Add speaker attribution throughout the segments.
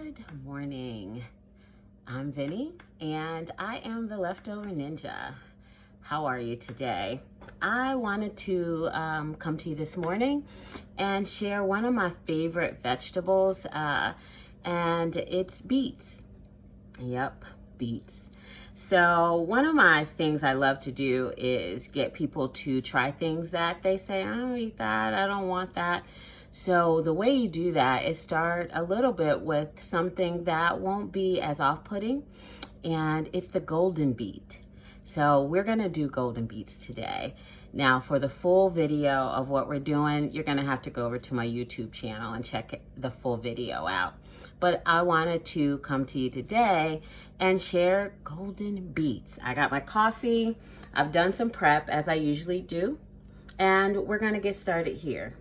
Speaker 1: Good morning. I'm Vinny and I am the Leftover Ninja. How are you today? I wanted to come to you this morning and share one of my favorite vegetables and it's beets. Yep, beets. So one of my things I love to do is get people to try things that they say, I don't eat that, I don't want that. So the way you do that is start a little bit with something that won't be as off-putting, and it's the golden beet. So we're gonna do golden beets today. Now for the full video of what we're doing, you're gonna have to go over to my YouTube channel and check the full video out. But I wanted to come to you today and share golden beets. I got my coffee, I've done some prep as I usually do, and we're gonna get started here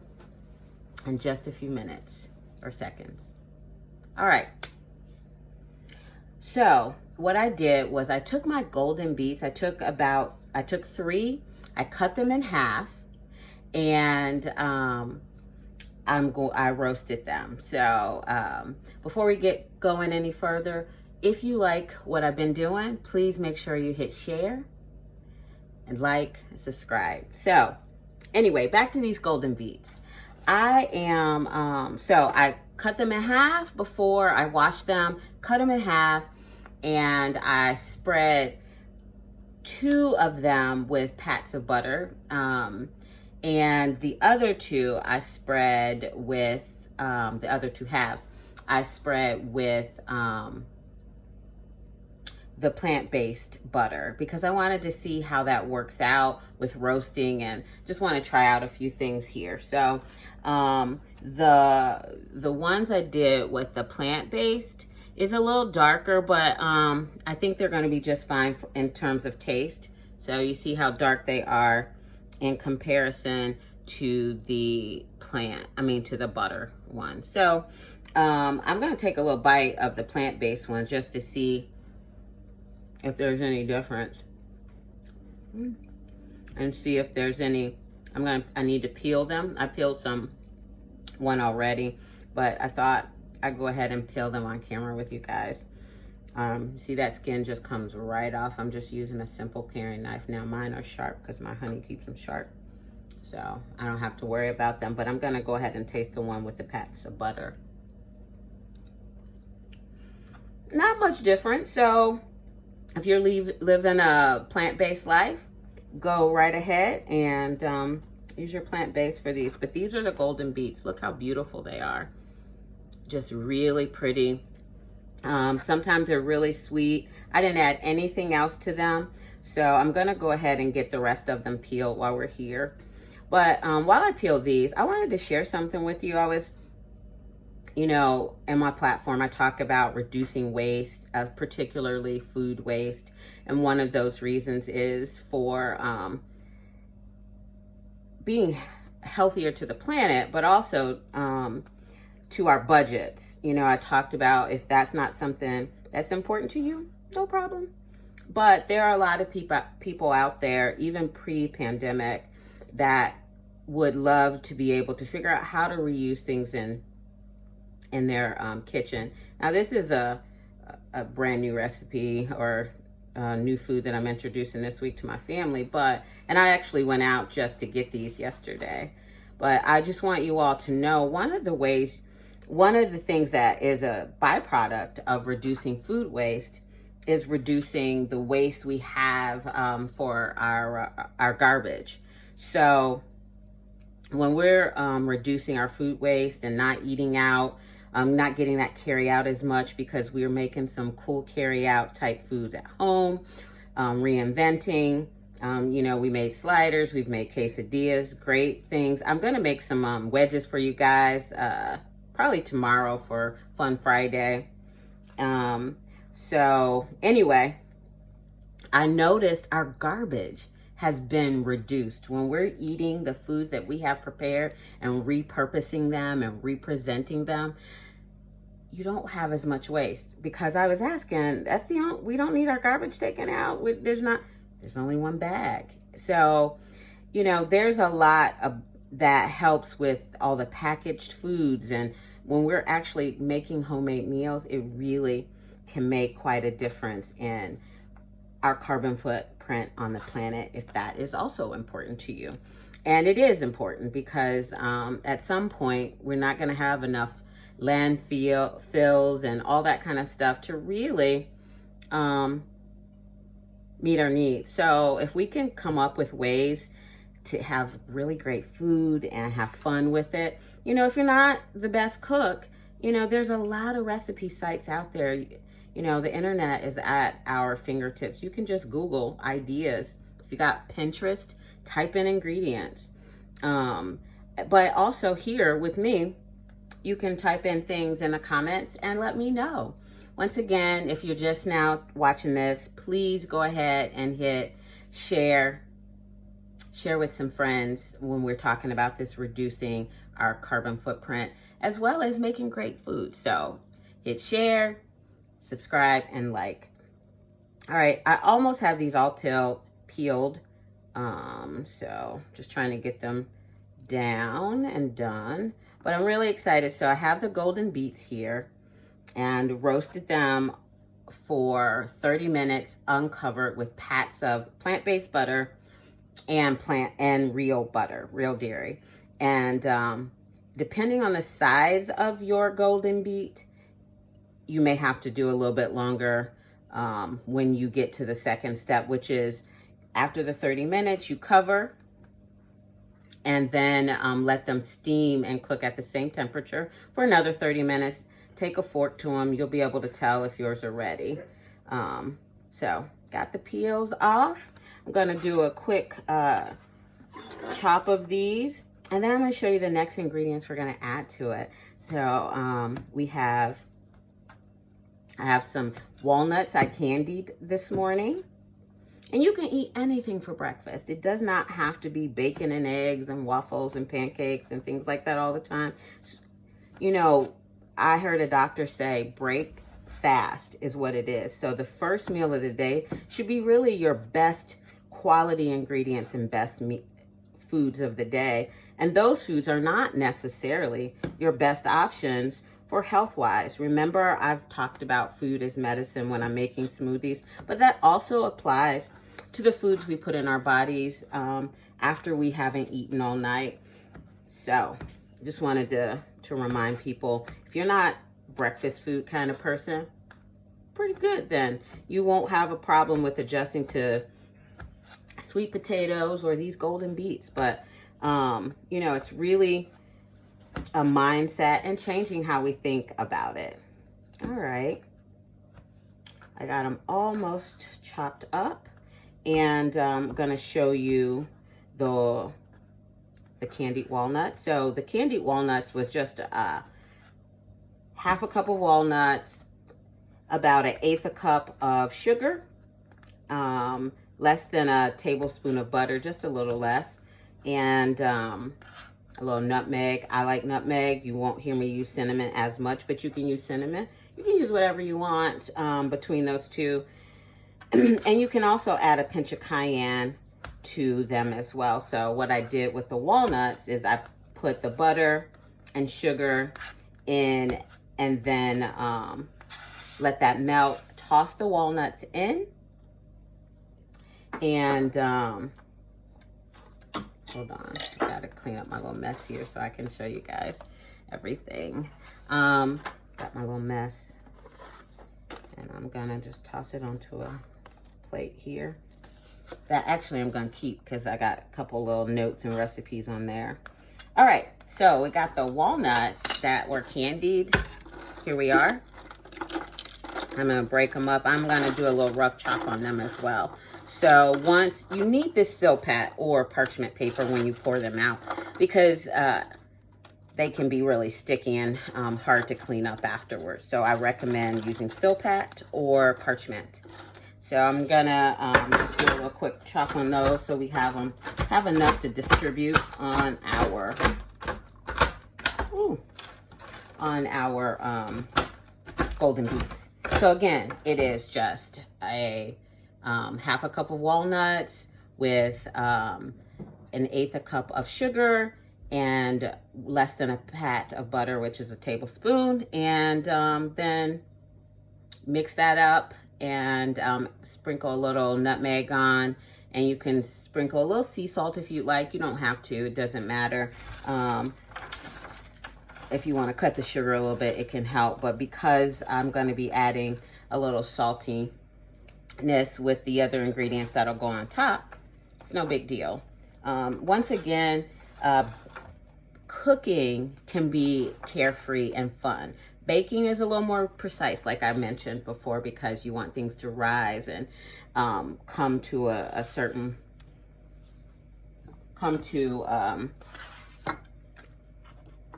Speaker 1: in just a few minutes or seconds. All right. So what I did was I took my golden beets. I took three. I cut them in half, and I roasted them. So before we get going any further, if you like what I've been doing, please make sure you hit share and like and subscribe. So anyway, back to these golden beets. So I cut them in half before I washed them, cut them in half, and I spread 2 of them with pats of butter. And the other 2 I spread with, the other 2 halves, I spread with the plant-based butter because I wanted to see how that works out with roasting and just want to try out a few things here. So the ones I did with the plant-based is a little darker, but I think they're going to be just fine in terms of taste. So you see how dark they are in comparison to the to the butter one. So I'm going to take a little bite of the plant-based ones just to see if there's any difference and see if there's any. I need to peel them. I peeled one already, but I thought I'd go ahead and peel them on camera with you guys. See, that skin just comes right off. I'm just using a simple paring knife. Now mine are sharp because my honey keeps them sharp, so I don't have to worry about them, but I'm gonna go ahead and taste the one with the pats of butter. Not much different. So if you're living a plant-based life, go right ahead and use your plant-based for these. But these are the golden beets. Look how beautiful they are. Just really pretty. Sometimes they're really sweet. I didn't add anything else to them. So I'm going to go ahead and get the rest of them peeled while we're here. But while I peel these, I wanted to share something with you. I was, in my platform, I talk about reducing waste, particularly food waste. And one of those reasons is for being healthier to the planet, but also to our budgets. I talked about if that's not something that's important to you, no problem. But there are a lot of people out there, even pre-pandemic, that would love to be able to figure out how to reuse things in their kitchen. Now this is a brand new recipe or new food that I'm introducing this week to my family, and I actually went out just to get these yesterday. But I just want you all to know one of the things that is a byproduct of reducing food waste is reducing the waste we have for our garbage. So when we're reducing our food waste and not eating out, not getting that carry out as much because we're making some cool carry out type foods at home, reinventing. We made sliders, we've made quesadillas, great things. I'm gonna make some wedges for you guys probably tomorrow for Fun Friday. So anyway, I noticed our garbage has been reduced when we're eating the foods that we have prepared and repurposing them and representing them. You don't have as much waste, because I was asking, we don't need our garbage taken out. There's only one bag. So, there's a lot of that helps with all the packaged foods. And when we're actually making homemade meals, it really can make quite a difference in our carbon footprint on the planet, if that is also important to you. And it is important because at some point we're not going to have enough landfills and all that kind of stuff to really meet our needs. So if we can come up with ways to have really great food and have fun with it, you know, if you're not the best cook, you know, there's a lot of recipe sites out there. You know, the internet is at our fingertips. You can just Google ideas. If you got Pinterest, type in ingredients. But also here with me, you can type in things in the comments and let me know. Once again, if you're just now watching this, please go ahead and hit share with some friends when we're talking about this, reducing our carbon footprint, as well as making great food. So hit share, subscribe, and like. All right, I almost have these all peeled. So just trying to get them down and done. But I'm really excited. So I have the golden beets here and roasted them for 30 minutes uncovered with pats of plant-based butter and real butter, real dairy. And depending on the size of your golden beet, you may have to do a little bit longer when you get to the second step, which is after the 30 minutes, you cover and then let them steam and cook at the same temperature for another 30 minutes. Take a fork to them. You'll be able to tell if yours are ready. So got the peels off. I'm gonna do a quick chop of these, and then I'm gonna show you the next ingredients we're gonna add to it. So I have some walnuts I candied this morning. And you can eat anything for breakfast. It does not have to be bacon and eggs and waffles and pancakes and things like that all the time. You know, I heard a doctor say break fast is what it is. So the first meal of the day should be really your best quality ingredients and best foods of the day. And those foods are not necessarily your best options for health-wise. Remember, I've talked about food as medicine when I'm making smoothies, but that also applies to the foods we put in our bodies after we haven't eaten all night. So just wanted to remind people, if you're not breakfast food kind of person, pretty good then. You won't have a problem with adjusting to sweet potatoes or these golden beets. But, you know, it's really a mindset and changing how we think about it. All right. I got them almost chopped up, and I'm going to show you the candied walnuts. So the candied walnuts was just half a cup of walnuts, about 1/8 a cup of sugar, less than a tablespoon of butter, just a little less, and a little nutmeg. I like nutmeg. You won't hear me use cinnamon as much, but you can use cinnamon. You can use whatever you want between those two. And you can also add a pinch of cayenne to them as well. So what I did with the walnuts is I put the butter and sugar in, and then let that melt. Toss the walnuts in, and hold on, I gotta clean up my little mess here so I can show you guys everything. Got my little mess, and I'm gonna just toss it onto a plate here. That actually I'm gonna keep because I got a couple little notes and recipes on there. All right, so we got the walnuts that were candied. Here we are. I'm gonna break them up. I'm gonna do a little rough chop on them as well. So once you need this Silpat or parchment paper when you pour them out, because they can be really sticky and hard to clean up afterwards. So I recommend using Silpat or parchment. So I'm gonna just do a little quick chop on those so we have enough to distribute on our golden beets. So again, it is just a half a cup of walnuts with 1/8 a cup of sugar and less than a pat of butter, which is a tablespoon, and then mix that up and sprinkle a little nutmeg on, and you can sprinkle a little sea salt if you like. You don't have to, it doesn't matter. If you want to cut the sugar a little bit, it can help, but because I'm going to be adding a little saltiness with the other ingredients that'll go on top, it's no big deal. Once again, cooking can be carefree and fun. Baking is a little more precise, like I mentioned before, because you want things to rise and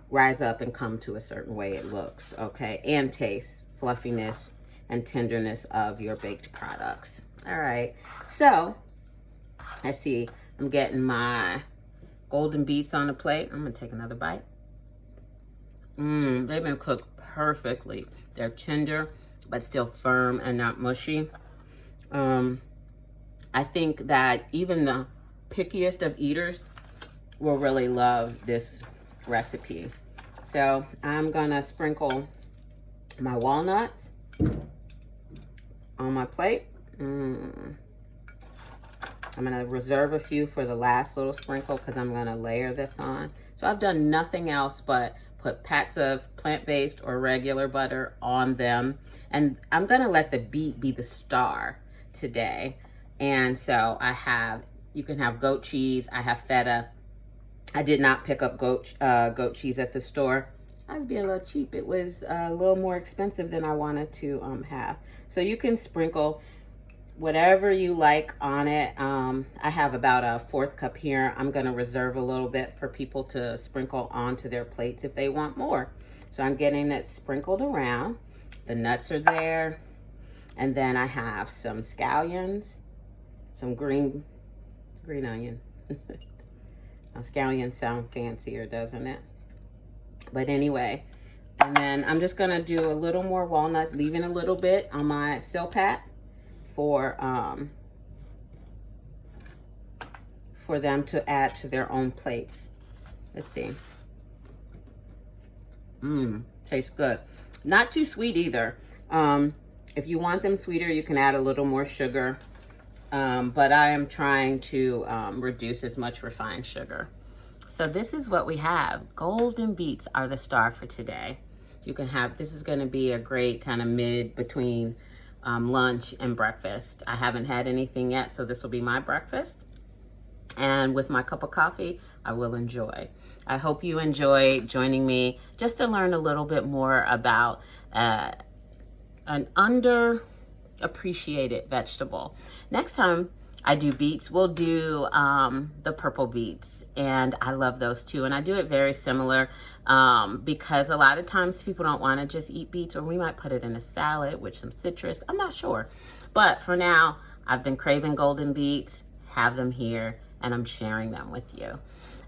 Speaker 1: rise up and come to a certain way it looks, okay? And taste, fluffiness, and tenderness of your baked products. All right, so let's see. I'm getting my golden beets on the plate. I'm gonna take another bite. They've been cooked perfectly. They're tender, but still firm and not mushy. I think that even the pickiest of eaters will really love this recipe. So I'm gonna sprinkle my walnuts on my plate. I'm gonna reserve a few for the last little sprinkle because I'm gonna layer this on. So I've done nothing else but put pats of plant-based or regular butter on them. And I'm gonna let the beet be the star today. And so you can have goat cheese, I have feta. I did not pick up goat cheese at the store. I was being a little cheap. It was a little more expensive than I wanted to have. So you can sprinkle whatever you like on it. I have about a 1/4 cup here. I'm gonna reserve a little bit for people to sprinkle onto their plates if they want more. So I'm getting it sprinkled around. The nuts are there. And then I have some scallions, some green onion. Now, scallions sound fancier, doesn't it? But anyway, and then I'm just gonna do a little more walnuts, leaving a little bit on my silpat for them to add to their own plates. Let's see. Tastes good. Not too sweet either. If you want them sweeter, you can add a little more sugar. But I am trying to reduce as much refined sugar. So this is what we have. Golden beets are the star for today. You can have, this is gonna be a great kind of mid between lunch and breakfast. I haven't had anything yet, so this will be my breakfast. And with my cup of coffee, I will enjoy. I hope you enjoy joining me just to learn a little bit more about an underappreciated vegetable. Next time I do beets, we'll do the purple beets, and I love those too. And I do it very similar because a lot of times people don't want to just eat beets, or we might put it in a salad with some citrus. I'm not sure. But for now, I've been craving golden beets, have them here, and I'm sharing them with you.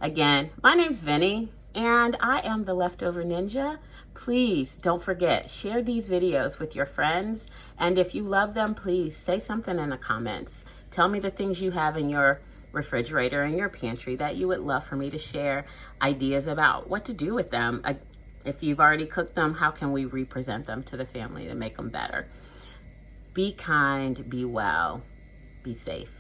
Speaker 1: Again, my name's Vinny, and I am the Leftover Ninja. Please don't forget, share these videos with your friends. And if you love them, please say something in the comments. Tell me the things you have in your refrigerator and your pantry that you would love for me to share ideas about what to do with them. If you've already cooked them, how can we represent them to the family to make them better? Be kind, be well, be safe.